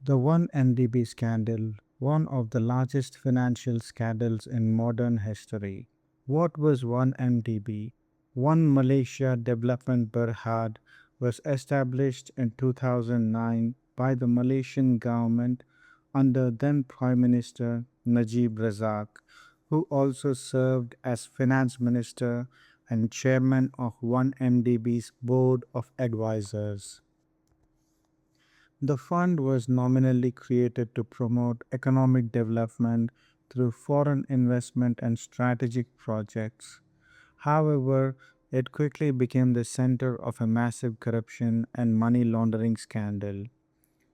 The 1MDB scandal, one of the largest financial scandals in modern history. What was 1MDB? One Malaysia Development Berhad was established in 2009 by the Malaysian government under then Prime Minister Najib Razak, who also served as Finance Minister and Chairman of 1MDB's Board of Advisors. The fund was nominally created to promote economic development through foreign investment and strategic projects. However, it quickly became the center of a massive corruption and money laundering scandal.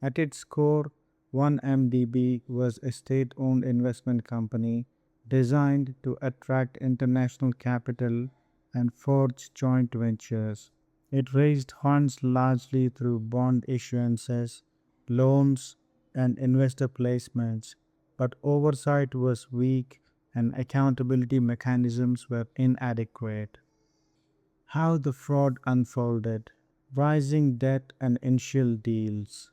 At its core, 1MDB was a state owned investment company designed to attract international capital and forge joint ventures. It raised funds largely through bond issuances, loans, and investor placements, but oversight was weak and accountability mechanisms were inadequate. How the fraud unfolded: rising debt and initial deals.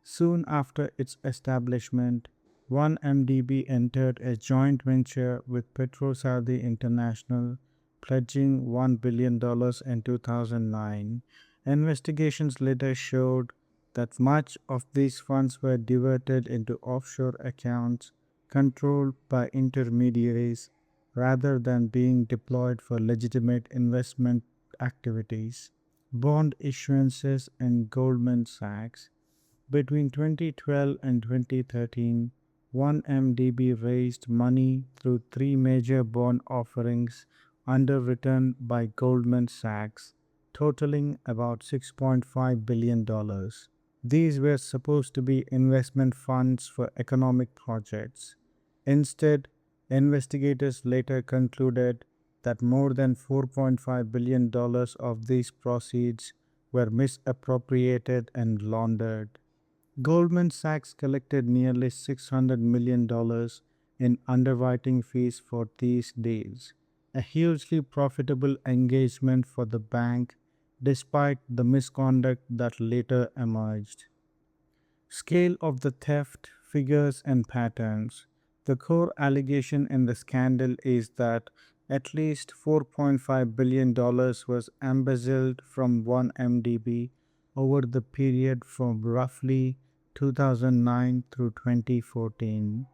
Soon after its establishment, 1MDB entered a joint venture with Petro-Saudi International, pledging $1 billion in 2009. Investigations later showed that much of these funds were diverted into offshore accounts controlled by intermediaries rather than being deployed for legitimate investment activities. Bond issuances and Goldman Sachs. Between 2012 and 2013, 1MDB raised money through three major bond offerings underwritten by Goldman Sachs, totaling about $6.5 billion. These were supposed to be investment funds for economic projects. Instead, investigators later concluded that more than $4.5 billion of these proceeds were misappropriated and laundered. Goldman Sachs collected nearly $600 million in underwriting fees for these deals, a hugely profitable engagement for the bank despite the misconduct that later emerged. Scale of the theft, figures, and patterns. The core allegation in the scandal is that at least $4.5 billion was embezzled from 1MDB over the period from roughly 2009 through 2014.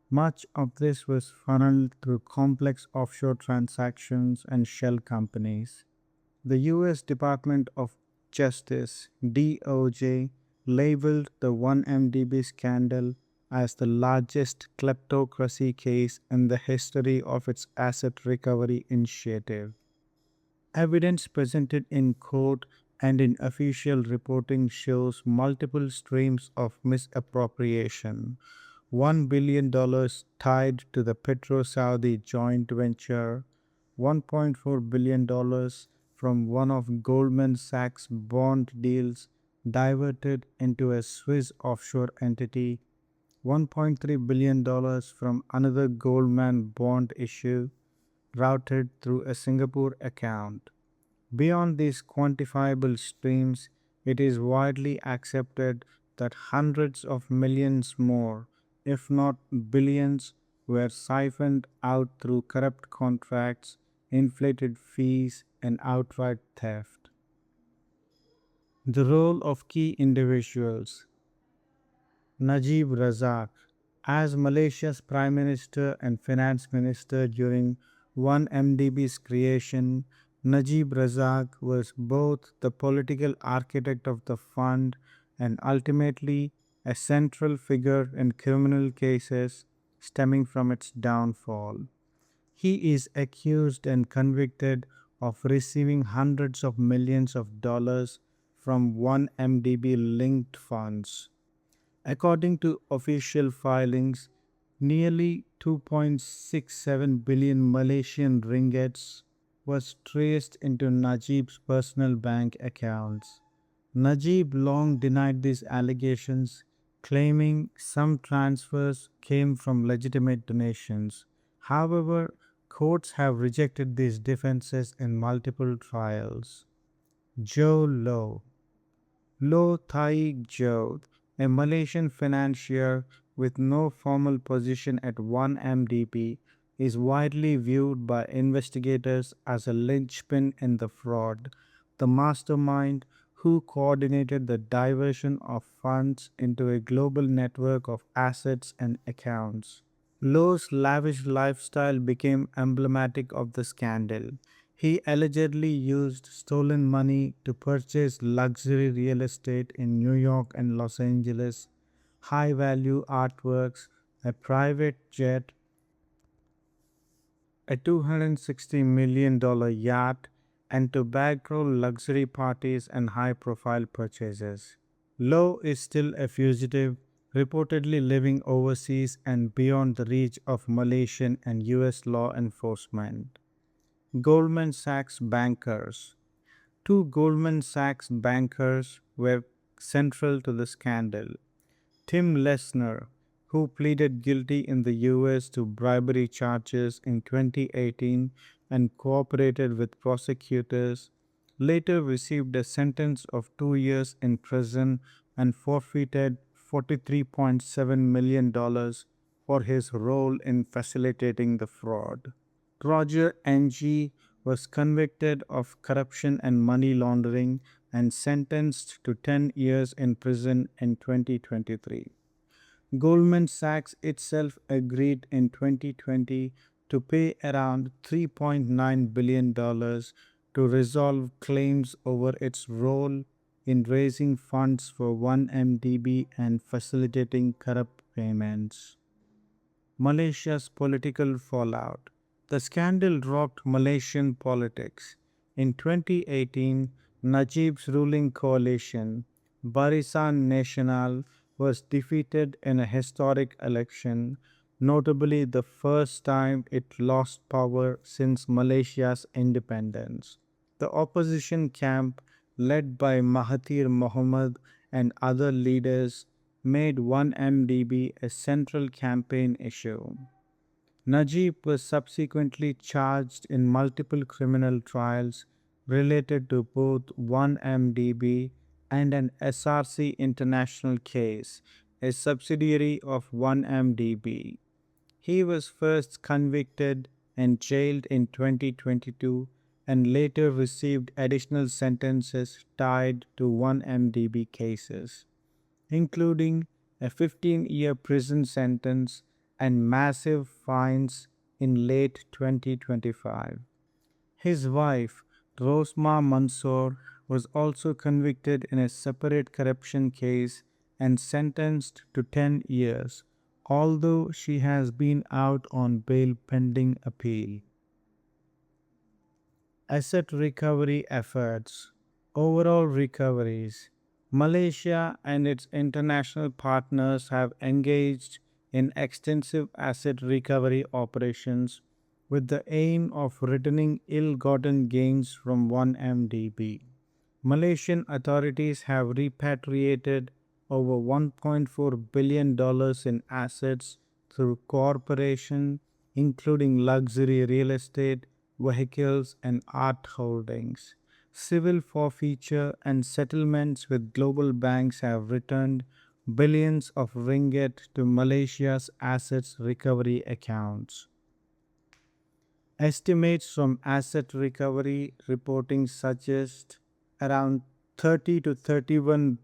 Much of this was funneled through complex offshore transactions and shell companies. The U.S. Department of Justice (DOJ) labeled the 1MDB scandal as the largest kleptocracy case in the history of its asset recovery initiative. Evidence presented in court and in official reporting shows multiple streams of misappropriation. $1 billion tied to the Petro Saudi joint venture, $1.4 billion from one of Goldman Sachs' bond deals diverted into a Swiss offshore entity, $1.3 billion from another Goldman bond issue routed through a Singapore account. Beyond these quantifiable streams, it is widely accepted that hundreds of millions more, if not billions, were siphoned out through corrupt contracts, inflated fees, and outright theft. The role of key individuals. Najib Razak, as Malaysia's Prime Minister and Finance Minister during 1MDB's creation, Najib Razak was both the political architect of the fund and ultimately a central figure in criminal cases stemming from its downfall. He is accused and convicted of receiving hundreds of millions of dollars from 1MDB linked funds. According to official filings, nearly 2.67 billion Malaysian ringgits was traced into Najib's personal bank accounts. Najib long denied these allegations, claiming some transfers came from legitimate donations. However, courts have rejected these defenses in multiple trials. Joe Low, Thai Joe, a Malaysian financier with no formal position at 1MDB, is widely viewed by investigators as a linchpin in the fraud, the mastermind who coordinated the diversion of funds into a global network of assets and accounts. Lowe's lavish lifestyle became emblematic of the scandal. He allegedly used stolen money to purchase luxury real estate in New York and Los Angeles, high value artworks, a private jet, a $260 million yacht, and to bankroll luxury parties and high profile purchases. Lowe is still a fugitive, reportedly living overseas and beyond the reach of Malaysian and US law enforcement. Goldman Sachs bankers. Two Goldman Sachs bankers were central to the scandal. Tim Lesner, who pleaded guilty in the US to bribery charges in 2018 and cooperated with prosecutors, later received a sentence of 2 years in prison and forfeited $43.7 million for his role in facilitating the fraud. Roger Ng was convicted of corruption and money laundering and sentenced to 10 years in prison in 2023. Goldman Sachs itself agreed in 2020 to pay around $3.9 billion to resolve claims over its role in raising funds for 1MDB and facilitating corrupt payments. Malaysia's political fallout. The scandal rocked Malaysian politics. In 2018, Najib's ruling coalition, Barisan Nasional, was defeated in a historic election, notably the first time it lost power since Malaysia's independence. The opposition camp, led by Mahathir Mohamad and other leaders, made 1MDB a central campaign issue. Najib was subsequently charged in multiple criminal trials related to both 1MDB and an SRC International case, a subsidiary of 1MDB. He was first convicted and jailed in 2022 and later received additional sentences tied to 1MDB cases, including a 15-year prison sentence and massive fines in late 2025. His wife, Rosma Mansour, was also convicted in a separate corruption case and sentenced to 10 years, although she has been out on bail pending appeal. Asset recovery efforts. Overall recoveries. Malaysia and its international partners have engaged in extensive asset recovery operations with the aim of returning ill gotten gains from 1MDB. Malaysian authorities have repatriated over $1.4 billion in assets through cooperation, including luxury real estate, vehicles, and art holdings. Civil forfeiture and settlements with global banks have returned billions of ringgit to Malaysia's assets recovery accounts. Estimates from asset recovery reporting suggest around 30 to 31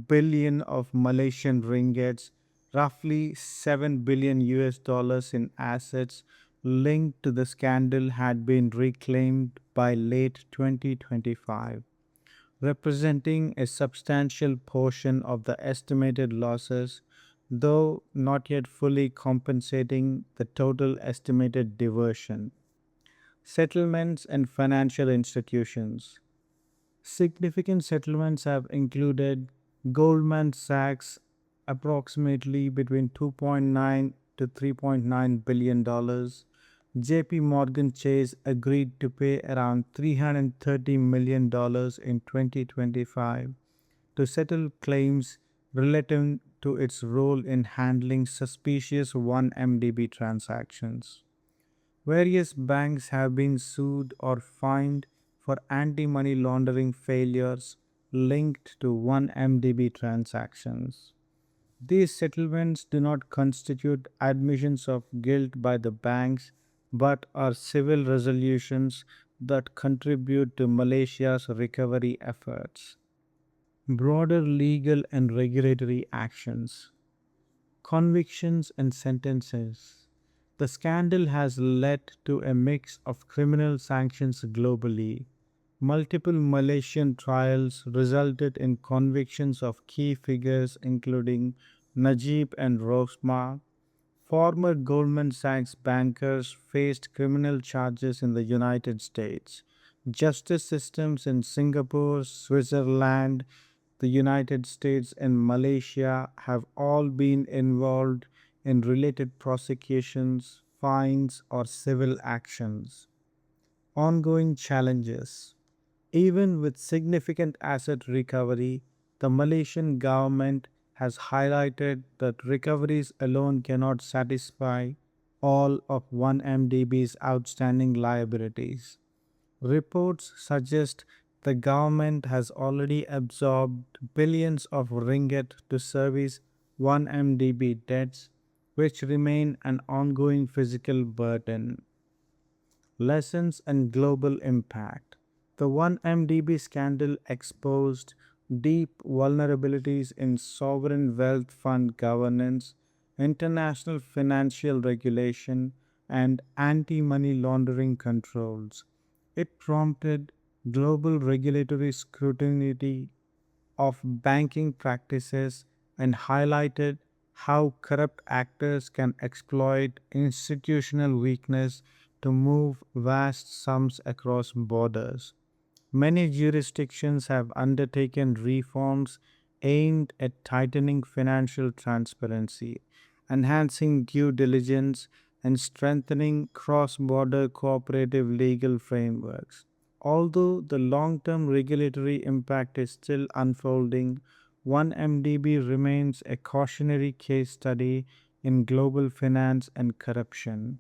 billion of Malaysian ringgits, roughly 7 billion US dollars in assets linked to the scandal had been reclaimed by late 2025, representing a substantial portion of the estimated losses, though not yet fully compensating the total estimated diversion. Settlements and financial institutions. Significant settlements have included Goldman Sachs, approximately between 2.9 to 3.9 billion dollars. JP Morgan Chase agreed to pay around $330 million in 2025 to settle claims relating to its role in handling suspicious 1MDB transactions. Various banks have been sued or fined for anti money laundering failures, linked to 1MDB transactions. These settlements do not constitute admissions of guilt by the banks but are civil resolutions that contribute to Malaysia's recovery efforts. Broader legal and regulatory actions, convictions, and sentences. The scandal has led to a mix of criminal sanctions globally. Multiple Malaysian trials resulted in convictions of key figures including Najib and Rosma. Former Goldman Sachs bankers faced criminal charges in the United States. Justice systems in Singapore, Switzerland, the United States, and Malaysia have all been involved in related prosecutions, fines, or civil actions. Ongoing challenges. Even with significant asset recovery, the Malaysian government has highlighted that recoveries alone cannot satisfy all of 1MDB's outstanding liabilities. Reports suggest the government has already absorbed billions of ringgit to service 1MDB debts, which remain an ongoing physical burden. Lessons and global impact. The 1MDB scandal exposed deep vulnerabilities in sovereign wealth fund governance, international financial regulation, and anti money laundering controls. It prompted global regulatory scrutiny of banking practices and highlighted how corrupt actors can exploit institutional weakness to move vast sums across borders. Many jurisdictions have undertaken reforms aimed at tightening financial transparency, enhancing due diligence, and strengthening cross border cooperative legal frameworks. Although the long term regulatory impact is still unfolding, 1MDB remains a cautionary case study in global finance and corruption.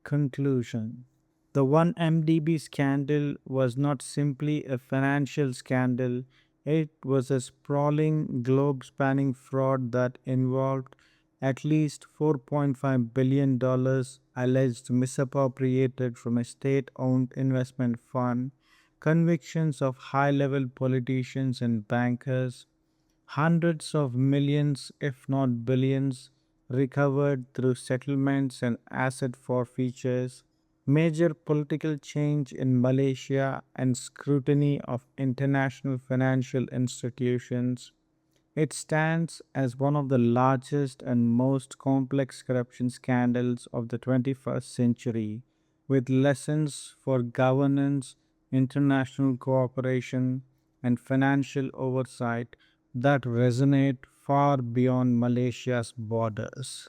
Conclusion. The 1MDB scandal was not simply a financial scandal, it was a sprawling, globe spanning fraud that involved at least $4.5 billion alleged misappropriated from a state owned investment fund, convictions of high level politicians and bankers, hundreds of millions, if not billions, recovered through settlements and asset forfeitures, major political change in Malaysia, and scrutiny of international financial institutions. It stands as one of the largest and most complex corruption scandals of the 21st century, with lessons for governance, international cooperation, and financial oversight that resonate far beyond Malaysia's borders.